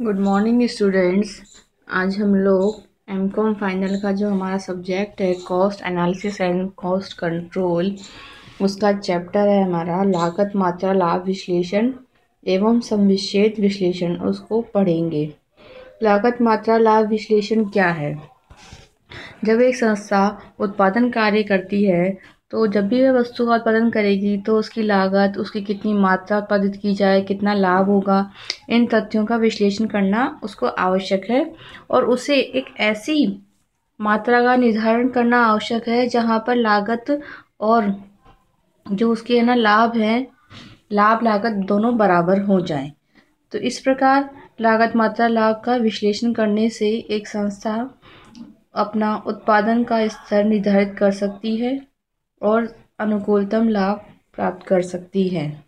Good morning students. आज हम लोग एमकॉम फाइनल का जो हमारा सब्जेक्ट है cost analysis and cost control, उसका चैप्टर है हमारा लागत मात्रा लाभ विश्लेषण एवं सम-विच्छेद विश्लेषण, उसको पढ़ेंगे। लागत मात्रा लाभ विश्लेषण क्या है? जब एक संस्था उत्पादन कार्य करती है तो जब भी वह वस्तु का उत्पादन करेगी तो उसकी लागत, उसकी कितनी मात्रा उत्पादित की जाए, कितना लाभ होगा, इन तथ्यों का विश्लेषण करना उसको आवश्यक है। और उसे एक ऐसी मात्रा का निर्धारण करना आवश्यक है जहाँ पर लागत और जो उसके लाभ है, लाभ लागत दोनों बराबर हो जाए। तो इस प्रकार लागत मात्रा लाभ का विश्लेषण करने से एक संस्था अपना उत्पादन का स्तर निर्धारित कर सकती है और अनुकूलतम लाभ प्राप्त कर सकती है।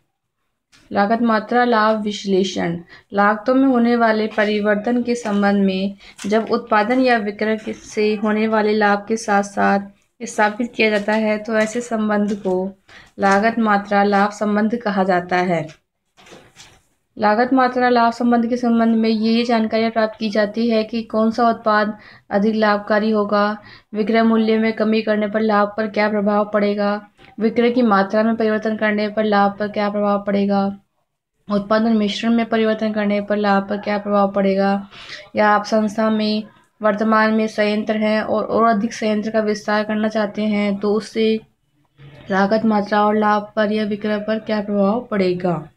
लागत मात्रा लाभ विश्लेषण लागतों में होने वाले परिवर्तन के संबंध में जब उत्पादन या विक्रय से होने वाले लाभ के साथ साथ स्थापित किया जाता है तो ऐसे संबंध को लागत मात्रा लाभ संबंध कहा जाता है। लागत मात्रा लाभ संबंध के संबंध में ये जानकारियाँ प्राप्त की जाती है कि कौन सा उत्पाद अधिक लाभकारी होगा, विक्रय मूल्य में कमी करने पर लाभ पर क्या प्रभाव पड़ेगा, विक्रय की मात्रा में परिवर्तन करने पर लाभ पर क्या प्रभाव पड़ेगा, उत्पादन मिश्रण में परिवर्तन करने पर लाभ पर क्या प्रभाव पड़ेगा, या आप संस्था में वर्तमान में संयंत्र हैं और अधिक संयंत्र का विस्तार करना चाहते हैं तो उससे लागत मात्रा और लाभ पर या विक्रय पर क्या प्रभाव पड़ेगा।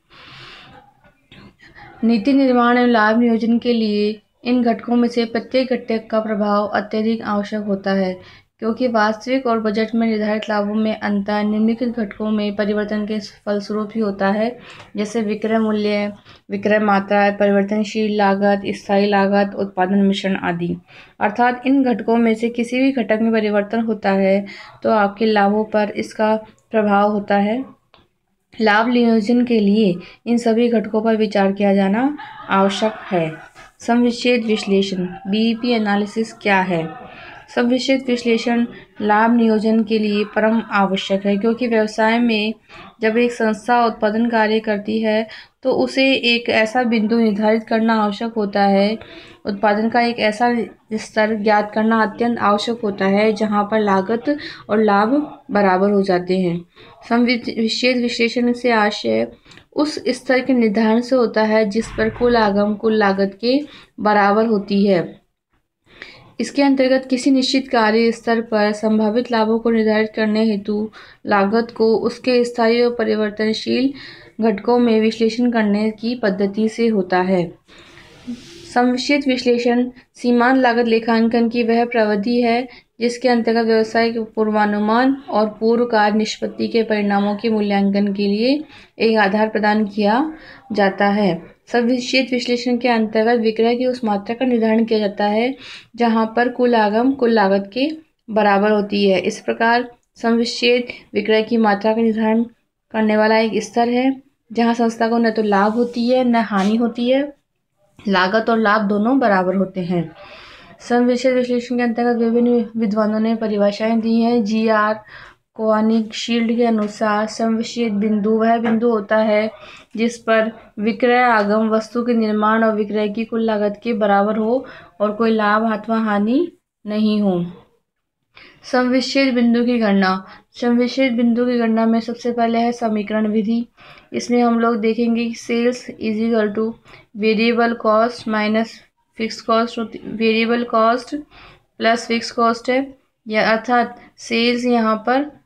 नीति निर्माण एवं लाभ नियोजन के लिए इन घटकों में से प्रत्येक घटक का प्रभाव अत्यधिक आवश्यक होता है, क्योंकि वास्तविक और बजट में निर्धारित लाभों में अंतर निम्नलिखित घटकों में परिवर्तन के फलस्वरूप ही होता है, जैसे विक्रय मूल्य, विक्रय मात्रा, परिवर्तनशील लागत, स्थायी लागत, उत्पादन मिश्रण आदि। अर्थात इन घटकों में से किसी भी घटक में परिवर्तन होता है तो आपके लाभों पर इसका प्रभाव होता है। लाभ नियोजन के लिए इन सभी घटकों पर विचार किया जाना आवश्यक है। सम-विच्छेद विश्लेषण बीईपी एनालिसिस क्या है? सम-विच्छेद विश्लेषण लाभ नियोजन के लिए परम आवश्यक है, क्योंकि व्यवसाय में जब एक संस्था उत्पादन कार्य करती है तो उसे एक ऐसा बिंदु निर्धारित करना आवश्यक होता है, उत्पादन का एक ऐसा स्तर ज्ञात करना अत्यंत आवश्यक होता है जहाँ पर लागत और लाभ बराबर हो जाते हैं। सम-विच्छेद विश्लेषण से आशय उस स्तर के निर्धारण से होता है जिस पर कुल आगम कुल लागत के बराबर होती है। इसके अंतर्गत किसी निश्चित कार्य स्तर पर संभावित लाभों को निर्धारित करने हेतु लागत को उसके स्थायी और परिवर्तनशील घटकों में विश्लेषण करने की पद्धति से होता है। सम-विच्छेद विश्लेषण सीमांत लागत लेखांकन की वह प्रविधि है जिसके अंतर्गत व्यवसाय के पूर्वानुमान और पूर्व कार्य निष्पत्ति के परिणामों के मूल्यांकन के लिए एक आधार प्रदान किया जाता है। सम-विच्छेद विश्लेषण के अंतर्गत विक्रय की उस मात्रा का निर्धारण किया जाता है जहां पर कुल आगम कुल लागत के बराबर होती है। इस प्रकार सम-विच्छेद विक्रय की मात्रा का निर्धारण करने वाला एक स्तर है जहां संस्था को न तो लाभ होती है न हानि होती है, लागत और लाभ दोनों बराबर होते हैं। सम-विच्छेद विश्लेषण के अंतर्गत विभिन्न विद्वानों ने परिभाषाएं दी हैं। जी.आर. कोनिग-शील्ड के अनुसार सम-विच्छेद बिंदु वह बिंदु होता है जिस पर विक्रय आगम वस्तु के निर्माण और विक्रय की कुल लागत के बराबर हो और कोई लाभ अथवा हानि नहीं हो। सम-विच्छेद बिंदु की गणना। सम-विच्छेद बिंदु की गणना में सबसे पहले है समीकरण विधि। इसमें हम लोग देखेंगे कि sales is equal to variable cost minus fix cost, variable cost plus fix cost है, या अर्थात सेल्स यहाँ पर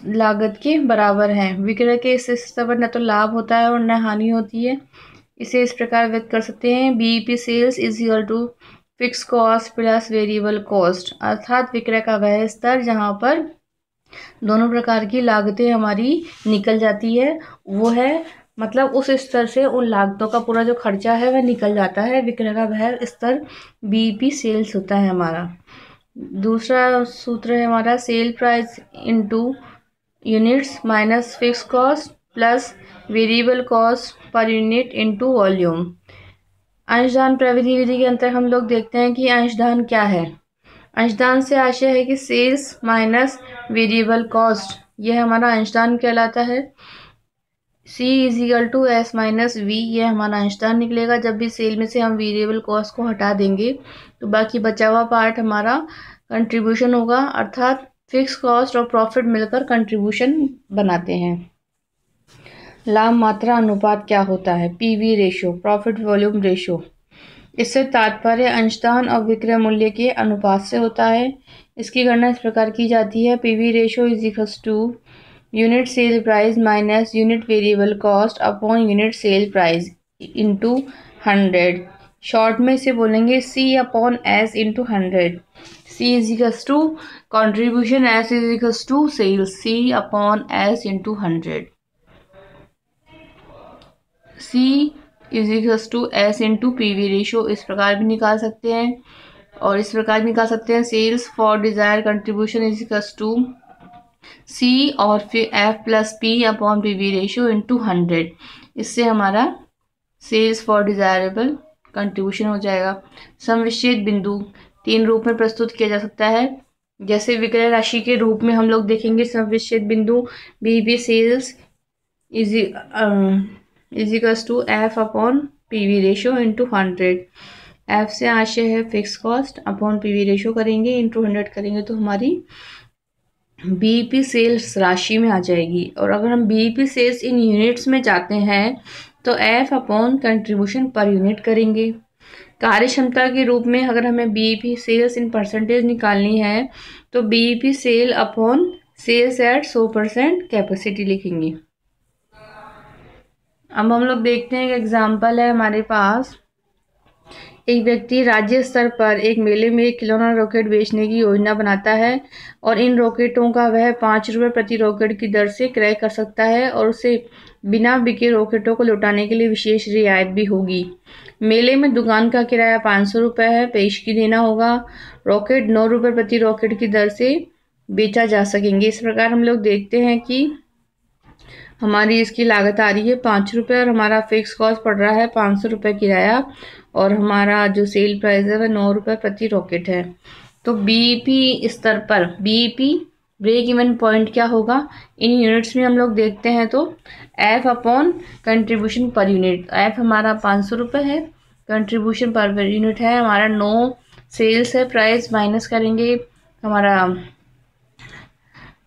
लागत के बराबर है। विक्रय के इस स्तर पर न तो लाभ होता है और न हानि होती है। इसे इस प्रकार व्यक्त कर सकते हैं, BEP sales is equal to fix cost plus variable cost, अर्थात विक्रय का वह स्तर जहाँ पर दोनों प्रकार की लागतें हमारी निकल जाती है, वो है मतलब उस स्तर से उन लागतों का पूरा जो खर्चा है वह निकल जाता है। विक्रय का वह स्तर बीईपी सेल्स होता है हमारा। दूसरा सूत्र है हमारा sale price into units minus fix cost plus variable cost per unit into volume. अंशदान प्रविधि विधि के अंतर हम लोग देखते हैं कि अंशदान क्या है। अंशदान से आशय है कि सेल्स माइनस वेरिएबल कॉस्ट, यह हमारा अंशदान कहलाता है। C is equal to S minus V, ये हमारा अंशदान निकलेगा। जब भी सेल में से हम वेरिएबल कॉस्ट को हटा देंगे तो बाकी बचा हुआ पार्ट हमारा कंट्रीब्यूशन होगा, अर्थात फिक्स कॉस्ट और प्रॉफिट मिलकर कंट्रीब्यूशन बनाते हैं। लाभ मात्रा अनुपात क्या होता है? PV ratio, profit volume ratio. इससे तात्पर्य अंशदान और विक्रय मूल्य के अनुपात से होता है। इसकी गणना इस प्रकार की जाती है, PV ratio is equals to unit sale price minus unit variable cost upon unit sale price into 100। Short में इसे बोलेंगे C upon S into 100। C is equals to contribution, S is equals to sales, C upon S into 100। C is equals to S into PV ratio, इस प्रकार भी निकाल सकते हैं और इस प्रकार भी निकाल सकते हैं। Sales for desire contribution is equals to C और फिर F plus P upon PV ratio into 100। इससे हमारा सेल्स फॉर डिजायरेबल कंट्रीब्यूशन हो जाएगा। समविच्छेद बिंदु 3 रूप में प्रस्तुत किया जा सकता है। जैसे विक्रय राशि के रूप में हम लोग देखेंगे समविच्छेद बिंदु BB sales is equals to F upon PV ratio into 100। F से आशय है fix cost, upon PV ratio करेंगे इंटू 100 करेंगे तो हमारी बीईपी सेल्स राशि में आ जाएगी। और अगर हम बीईपी सेल्स इन यूनिट्स में जाते हैं तो F upon contribution per unit करेंगे। कार्य क्षमता के रूप में अगर हमें बीईपी सेल्स इन परसेंटेज निकालनी है तो BEP sale upon sales at 100% capacity लिखेंगे। अब हम लोग देखते हैं एक एग्जाम्पल है हमारे पास। एक व्यक्ति राज्य स्तर पर एक मेले में एक खिलौना रॉकेट बेचने की योजना बनाता है और इन रॉकेटों का वह 5 रुपये प्रति रॉकेट की दर से क्रय कर सकता है और उसे बिना बिके रॉकेटों को लौटाने के लिए विशेष रियायत भी होगी। मेले में दुकान का किराया 500 रुपये है, पेशगी देना होगा। रॉकेट 9 रुपये प्रति रॉकेट की दर से बेचा जा सकेंगे। इस प्रकार हम लोग देखते हैं कि हमारी इसकी लागत आ रही है 5 रुपये और हमारा फिक्स कॉस्ट पड़ रहा है 500 रुपये किराया और हमारा जो सेल प्राइस है वह 9 रुपये प्रति रॉकेट है। तो बीईपी स्तर पर बीईपी ब्रेक इवन पॉइंट क्या होगा इन यूनिट्स में हम लोग देखते हैं तो F upon contribution per unit. F हमारा 500 रुपये है, कंट्रीब्यूशन पर यूनिट है हमारा 9, सेल्स है प्राइस माइनस करेंगे हमारा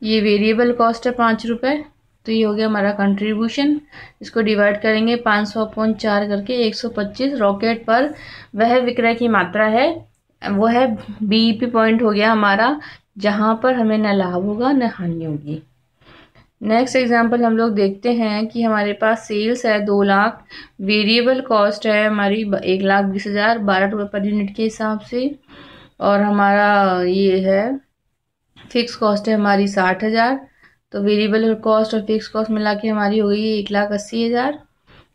ये वेरिएबल कॉस्ट है 5 रुपये, तो ये हो गया हमारा कंट्रीब्यूशन। इसको डिवाइड करेंगे 500 अपॉन 4 करके 125 रॉकेट पर वह विक्रय की मात्रा है, वो है बीईपी पॉइंट हो गया हमारा, जहाँ पर हमें न लाभ होगा न हानि होगी। नेक्स्ट एग्जांपल हम लोग देखते हैं कि हमारे पास सेल्स है 2 लाख, वेरिएबल कॉस्ट है हमारी 1,20,000 12 रुपये पर यूनिट के हिसाब से, और हमारा ये है फिक्स कॉस्ट है हमारी 60,000। तो वेरिएबल कॉस्ट और फिक्स कॉस्ट मिला के हमारी हो गई 1,80,000।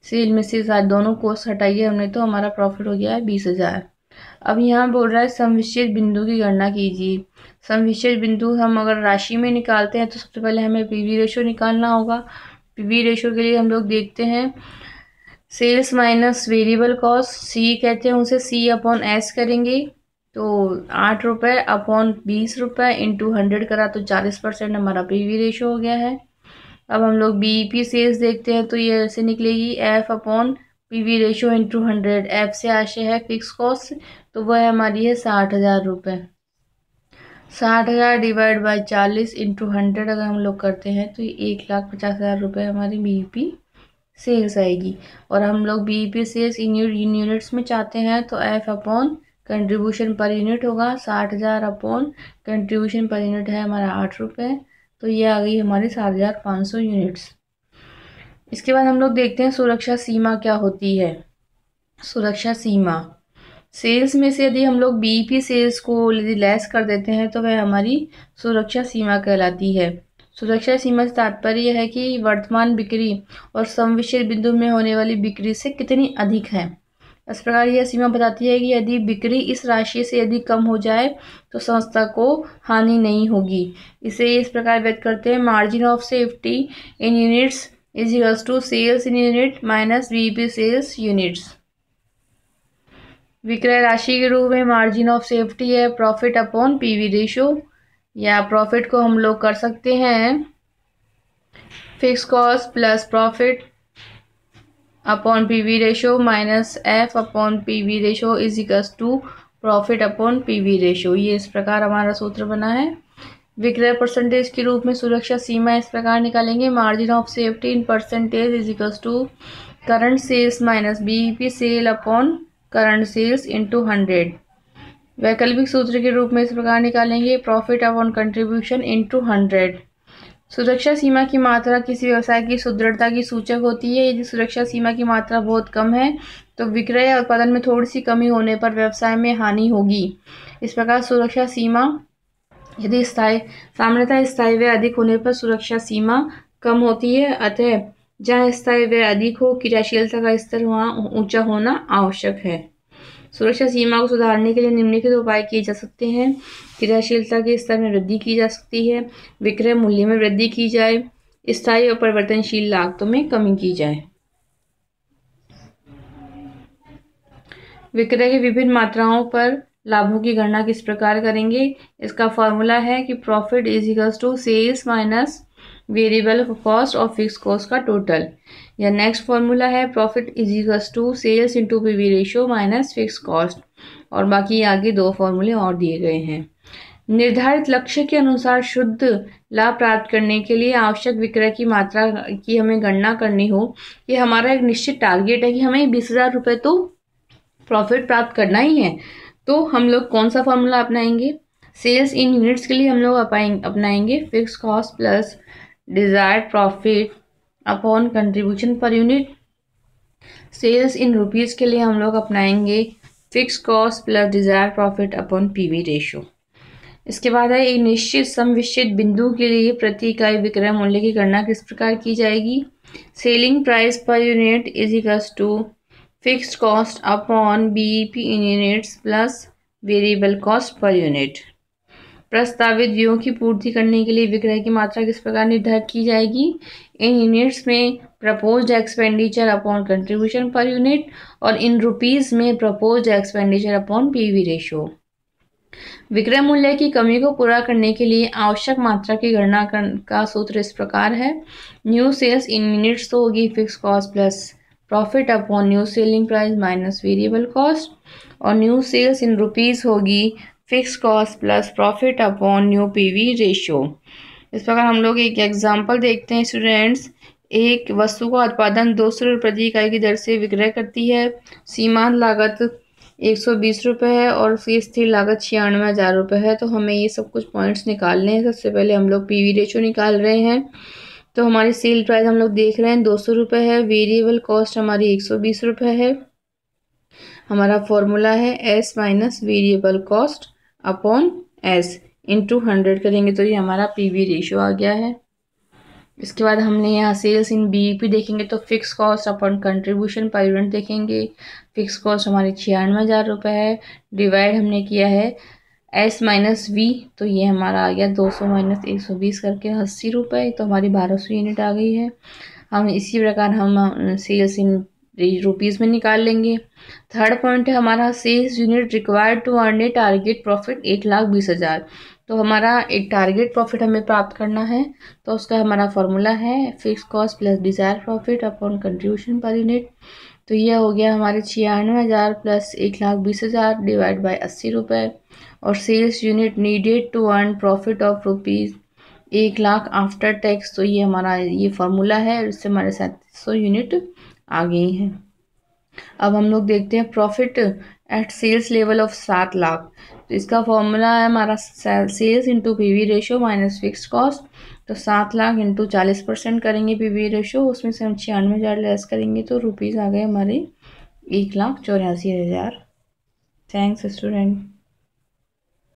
सेल में से साथ दोनों कॉस्ट हटाइए हमने तो हमारा प्रॉफिट हो गया है 20,000। अब यहाँ बोल रहा है समविच्छेद बिंदु की गणना कीजिए। समविच्छेद बिंदु हम अगर राशि में निकालते हैं तो सबसे पहले हमें पीवी रेशो निकालना होगा। पीवी रेशो के लिए हम लोग देखते हैं सेल्स माइनस वेरिएबल कॉस्ट, सी कहते हैं उसे, C अपॉन S करेंगे तो 8 रुपये अपॉन 20 रुपये इंटू 100 करा तो 40% हमारा पीवी रेशो हो गया है। अब हम लोग बीईपी सेल्स देखते हैं तो ये ऐसे निकलेगी F upon PV ratio into 100। F से आशय है फिक्स कॉस्ट तो वह हमारी है 60,000 रुपये। 60,000 डिवाइड बाई 40 इंटू 100 अगर हम लोग करते हैं तो ये 1,50,000 रुपये हमारी बीईपी सेल्स आएगी। और हम लोग बीईपी सेल्स इन यूनिट्स में चाहते हैं तो F upon contribution per unit होगा। 60,000 अपॉन कंट्रीब्यूशन पर यूनिट है हमारा 8 रुपये, तो ये आ गई हमारी 7,500 यूनिट्स। इसके बाद हम लोग देखते हैं सुरक्षा सीमा क्या होती है। सुरक्षा सीमा सेल्स में से यदि हम लोग बीईपी सेल्स को यदि लेस कर देते हैं तो वह हमारी सुरक्षा सीमा कहलाती है। सुरक्षा सीमा से तात्पर्य है कि वर्तमान बिक्री और समविच्छेद बिंदु में होने वाली बिक्री से कितनी अधिक है। इस प्रकार यह सीमा बताती है कि यदि बिक्री इस राशि से यदि कम हो जाए तो संस्था को हानि नहीं होगी। इसे इस प्रकार व्यक्त करते हैं margin of safety in units is equals to sales in unit minus BEP sales units. विक्रय राशि के रूप में मार्जिन ऑफ सेफ्टी है प्रॉफिट अपॉन पीवी रेशो, या प्रॉफिट को हम लोग कर सकते हैं fix cost plus profit upon PV ratio minus F upon PV ratio is equals to profit upon PV ratio. ये इस प्रकार हमारा सूत्र बना है। विक्रय परसेंटेज के रूप में सुरक्षा सीमा इस प्रकार निकालेंगे, margin of safety in percentage is equals to current sales minus BEP sale upon current sales into 100। वैकल्पिक सूत्र के रूप में इस प्रकार निकालेंगे, प्रॉफिट अपॉन कंट्रीब्यूशन इंटू 100। सुरक्षा सीमा की मात्रा किसी व्यवसाय की सुदृढ़ता की सूचक होती है। यदि सुरक्षा सीमा की मात्रा बहुत कम है तो विक्रय या उत्पादन में थोड़ी सी कमी होने पर व्यवसाय में हानि होगी। इस प्रकार सुरक्षा सीमा यदि सामान्यतः स्थायी व्यय अधिक होने पर सुरक्षा सीमा कम होती है, अतः जहाँ स्थायी व्यय अधिक हो क्रियाशीलता का स्तर वहाँ ऊंचा होना आवश्यक है। सुरक्षा सीमा को सुधारने के लिए निम्नलिखित उपाय किए जा सकते हैं। क्रियाशीलता के स्तर में वृद्धि की जा सकती है, विक्रय मूल्य में वृद्धि की जाए, स्थायी और परिवर्तनशील लागतों में कमी की जाए। विक्रय की विभिन्न मात्राओं पर लाभों की गणना किस प्रकार करेंगे। इसका फॉर्मूला है कि profit is equals to sales minus variable cost और फिक्स कॉस्ट का टोटल। या नेक्स्ट फॉर्मूला है profit is equals to sales into PV ratio minus fix cost. और बाकी आगे दो फॉर्मूले और दिए गए हैं। निर्धारित लक्ष्य के अनुसार शुद्ध लाभ प्राप्त करने के लिए आवश्यक विक्रय की मात्रा की हमें गणना करनी हो। ये हमारा एक निश्चित टारगेट है कि हमें 20,000 रुपये तो प्रॉफिट प्राप्त करना ही है। तो हम लोग कौन सा फॉर्मूला अपनाएंगे। सेल्स इन यूनिट्स के लिए हम लोग अपनाएंगे fix cost plus desired profit upon contribution per unit. Sales in rupees के लिए हम लोग अपनाएंगे fix cost plus desired profit upon PV ratio. इसके बाद है एक निश्चित समविच्छेद बिंदु के लिए प्रति इकाई विक्रय मूल्य की गणना किस प्रकार की जाएगी। Selling price per unit is equals to fixed cost upon BEP in units plus variable cost per unit. प्रस्तावित व्ययों की पूर्ति करने के लिए विक्रय की मात्रा किस प्रकार निर्धारित की जाएगी। इन यूनिट्स में proposed expenditure upon contribution per unit और इन रुपीज़ में proposed expenditure upon PV ratio. विक्रय मूल्य की कमी को पूरा करने के लिए आवश्यक मात्रा की गणना का सूत्र इस प्रकार है। न्यू सेल्स इन यूनिट्स तो होगी fix cost plus profit upon new selling price minus variable cost, और न्यू सेल्स इन रुपीज़ होगी fix cost plus profit upon new PV ratio. इस प्रकार हम लोग एक एग्जांपल देखते हैं स्टूडेंट्स। एक वस्तु का उत्पादन 200 रुपये प्रति इकाई की दर से विक्रय करती है। सीमांत लागत 120 रुपये है और उसकी स्थिर लागत 96,000 रुपये है। तो हमें ये सब कुछ पॉइंट्स निकालने हैं। सबसे पहले हम लोग पीवी रेशियो निकाल रहे हैं। तो हमारी सेल प्राइस हम लोग देख रहे हैं 200 रुपये है, वेरिएबल कॉस्ट हमारी 120 रुपये है। हमारा फॉर्मूला है S minus variable cost upon S into 100 करेंगे तो ये हमारा पीवी रेशियो आ गया है। इसके बाद हमने यहाँ सेल्स इन बीईपी देखेंगे तो fix cost upon contribution per unit देखेंगे। फिक्स कॉस्ट हमारी 96,000 रुपये है, डिवाइड हमने किया है एस माइनस वी, तो ये हमारा आ गया 200 माइनस 120 करके 80 रुपये, तो हमारी 1200 यूनिट आ गई है। हम इसी प्रकार हम सेल्स इन रुपीज़ में निकाल लेंगे। थर्ड पॉइंट है हमारा sales unit required to earn a target profit 1,20,000। तो हमारा एक टारगेट प्रॉफिट हमें प्राप्त करना है, तो उसका हमारा फॉर्मूला है fix cost plus Dzire profit upon contribution per unit. तो यह हो गया हमारे 96,000 प्लस 1,20,000 डिवाइड बाई 80 रुपये। और sales unit needed to earn profit of rupees 1,00,000 after tax. तो ये हमारा ये फार्मूला है और इससे हमारे 700 यूनिट आ गई हैं। अब हम लोग देखते हैं profit at sales level of 7,00,000। तो इसका फॉर्मूला है हमारा sales into PV ratio minus fix cost. तो 7,00,000 इंटू 40% करेंगे पीवी रेशियो, उसमें से हम 96,000 लेस करेंगे तो रुपीज़ आ गए हमारे 1,84,000। Thanks student.